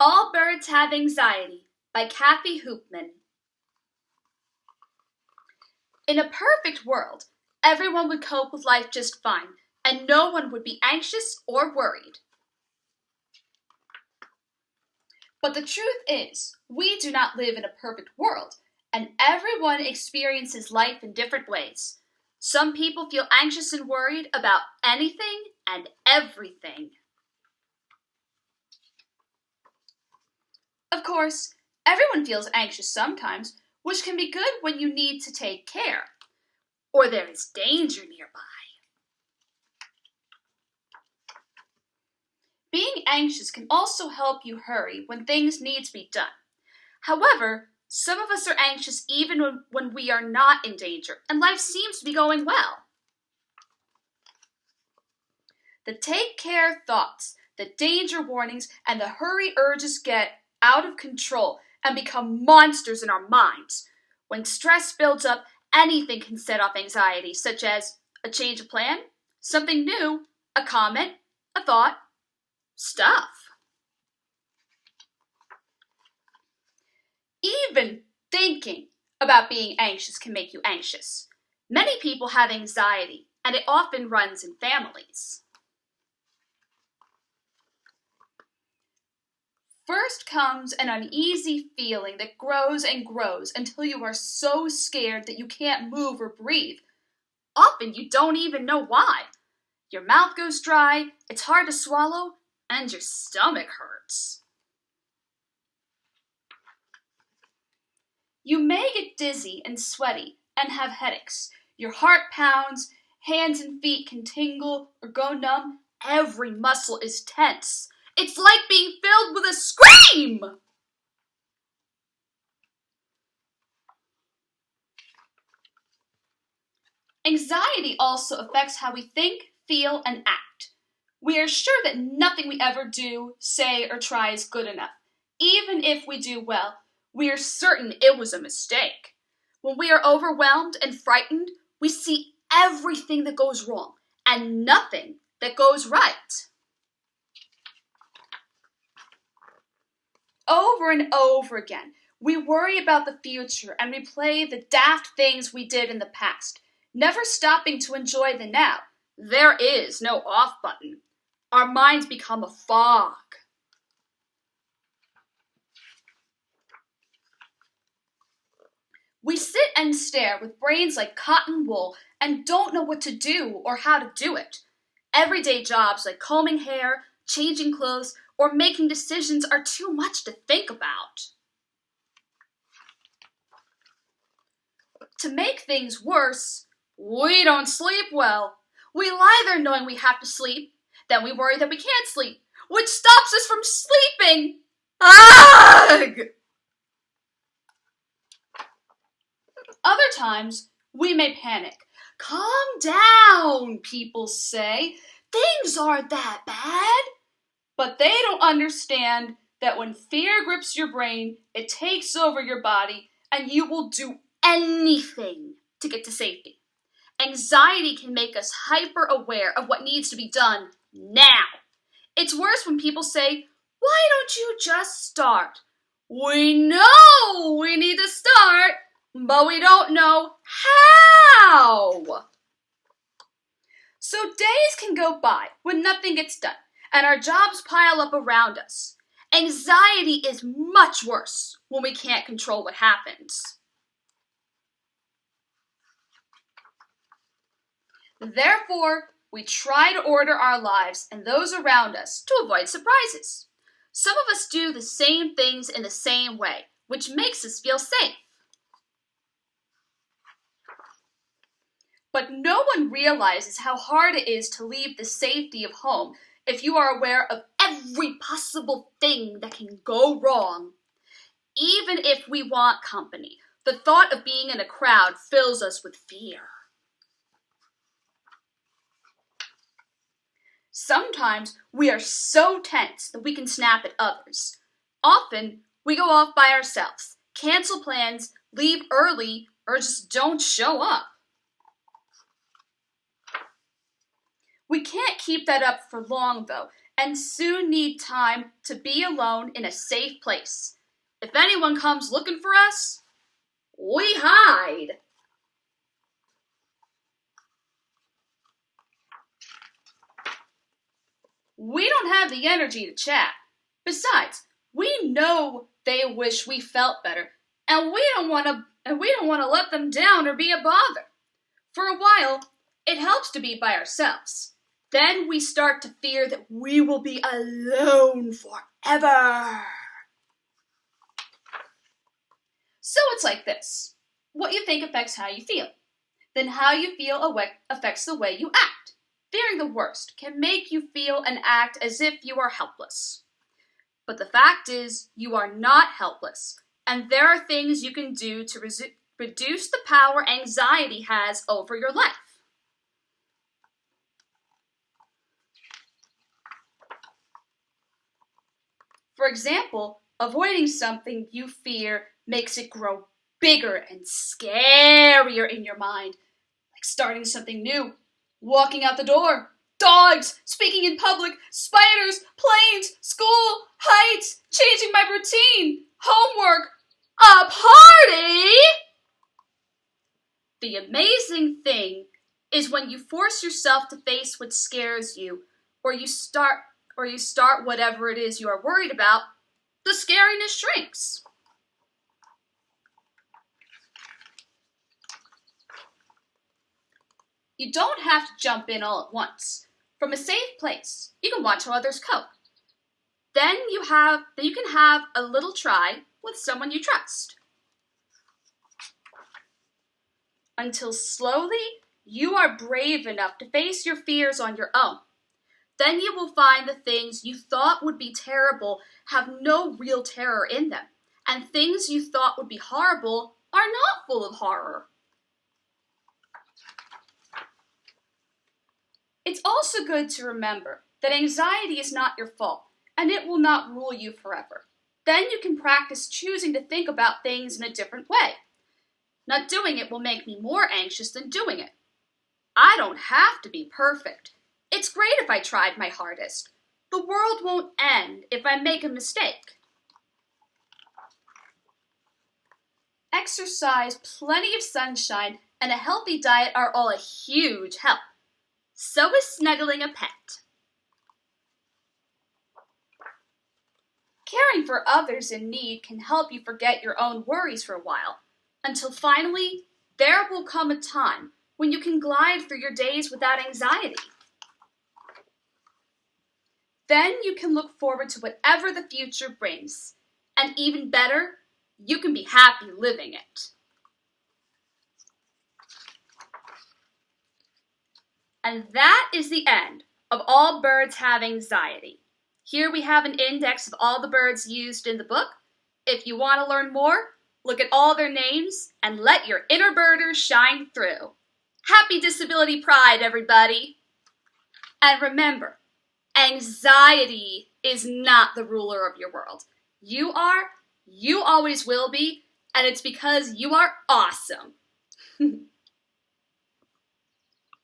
All Birds Have Anxiety by Kathy Hoopman. In a perfect world, everyone would cope with life just fine, and no one would be anxious or worried. But the truth is, we do not live in a perfect world, and everyone experiences life in different ways. Some people feel anxious and worried about anything and everything. Of course, everyone feels anxious sometimes, which can be good when you need to take care, or there is danger nearby. Being anxious can also help you hurry when things need to be done. However, some of us are anxious even when we are not in danger and life seems to be going well. The take care thoughts, the danger warnings, and the hurry urges get out of control and become monsters in our minds. When stress builds up, anything can set off anxiety, such as a change of plan, something new, a comment, a thought, stuff. Even thinking about being anxious can make you anxious. Many people have anxiety, and it often runs in families. First comes an uneasy feeling that grows and grows until you are so scared that you can't move or breathe. Often you don't even know why. Your mouth goes dry, it's hard to swallow, and your stomach hurts. You may get dizzy and sweaty and have headaches. Your heart pounds, hands and feet can tingle or go numb. Every muscle is tense. It's like being filled with a scream! Anxiety also affects how we think, feel, and act. We are sure that nothing we ever do, say, or try is good enough. Even if we do well, we are certain it was a mistake. When we are overwhelmed and frightened, we see everything that goes wrong and nothing that goes right. Over and over again, we worry about the future and replay the daft things we did in the past, never stopping to enjoy the now. There is no off button. Our minds become a fog. We sit and stare with brains like cotton wool and don't know what to do or how to do it. Everyday jobs like combing hair, changing clothes, or making decisions are too much to think about. To make things worse, we don't sleep well. We lie there knowing we have to sleep. Then we worry that we can't sleep, which stops us from sleeping. Ugh! Other times, we may panic. Calm down, people say. Things aren't that bad. But they don't understand that when fear grips your brain, it takes over your body, and you will do anything to get to safety. Anxiety can make us hyper-aware of what needs to be done now. It's worse when people say, "Why don't you just start?" We know we need to start, but we don't know how. So days can go by when nothing gets done, and our jobs pile up around us. Anxiety is much worse when we can't control what happens. Therefore, we try to order our lives and those around us to avoid surprises. Some of us do the same things in the same way, which makes us feel safe. But no one realizes how hard it is to leave the safety of home if you are aware of every possible thing that can go wrong. Even if we want company, the thought of being in a crowd fills us with fear. Sometimes we are so tense that we can snap at others. Often we go off by ourselves, cancel plans, leave early, or just don't show up. We can't keep that up for long, though, and soon need time to be alone in a safe place. If anyone comes looking for us, we hide. We don't have the energy to chat. Besides, we know they wish we felt better, and we don't want to let them down or be a bother. For a while, it helps to be by ourselves. Then we start to fear that we will be alone forever. So it's like this. What you think affects how you feel. Then how you feel affects the way you act. Fearing the worst can make you feel and act as if you are helpless. But the fact is, you are not helpless, and there are things you can do to reduce the power anxiety has over your life. For example, avoiding something you fear makes it grow bigger and scarier in your mind, like starting something new, walking out the door, dogs, speaking in public, spiders, planes, school, heights, changing my routine, homework, a party. The amazing thing is when you force yourself to face what scares you, or you start whatever it is you are worried about, the scariness shrinks. You don't have to jump in all at once. From a safe place, you can watch how others cope. Then you can have a little try with someone you trust. Until slowly, you are brave enough to face your fears on your own. Then you will find the things you thought would be terrible have no real terror in them, and things you thought would be horrible are not full of horror. It's also good to remember that anxiety is not your fault, and it will not rule you forever. Then you can practice choosing to think about things in a different way. Not doing it will make me more anxious than doing it. I don't have to be perfect. It's great if I tried my hardest. The world won't end if I make a mistake. Exercise, plenty of sunshine, and a healthy diet are all a huge help. So is snuggling a pet. Caring for others in need can help you forget your own worries for a while, until finally, there will come a time when you can glide through your days without anxiety. Then you can look forward to whatever the future brings, and even better, you can be happy living it. And that is the end of All Birds Have Anxiety. Here we have an index of all the birds used in the book. If you want to learn more, look at all their names and let your inner birder shine through. Happy Disability Pride, everybody! And remember, anxiety is not the ruler of your world. You are, you always will be, and it's because you are awesome.